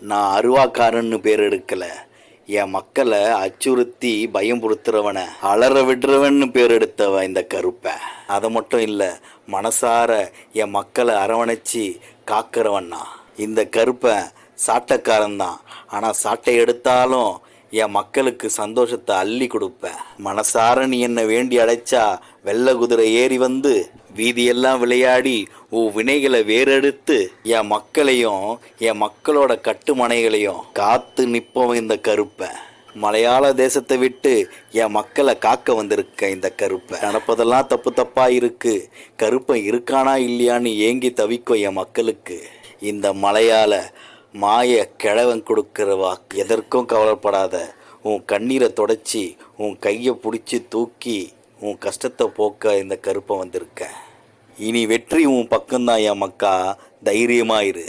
நான் அருவாக்காரன்னு பேர் எடுக்கலை, என் மக்களை அச்சுறுத்தி பயம்புறுத்துறவனை அலற விடுறவன்னு பேர் எடுத்தவன் இந்த கருப்பை. அதை மட்டும் இல்லை, மனசார என் மக்களை அரவணைச்சி காக்கிறவன்னா இந்த கருப்பை. சாட்டைக்காரன்தான், ஆனால் சாட்டை எடுத்தாலும் என் மக்களுக்கு சந்தோஷத்தை அள்ளி கொடுப்பேன். மனசார நீ என்னை வேண்டி அழைச்சா வெள்ளை குதிரை ஏறி வந்து வீதியெல்லாம் விளையாடி வினைகளை வேறெடுத்து என் மக்களையும் என் மக்களோட கட்டுமனைகளையும் காத்து நிற்பவன் இந்த கருப்பை. மலையாள தேசத்தை விட்டு என் மக்களை காக்க வந்திருக்க இந்த கருப்பை. நடப்பதெல்லாம் தப்பு தப்பா இருக்கு, கருப்பை இருக்கானா இல்லையான்னு ஏங்கி தவிக்கும் என் மக்களுக்கு இந்த மலையாள மாய கிழவன் கொடுக்கிற வாக்கு. எதற்கும் கவலைப்படாத, உன் கண்ணீரை தொடச்சி உன் கையை பிடிச்சி தூக்கி உன் கஷ்டத்தை போக்க இந்த கருப்பை வந்திருக்க. இனி வெற்றி உன் பக்கம்தான் என் மக்கா, தைரியமாயிரு.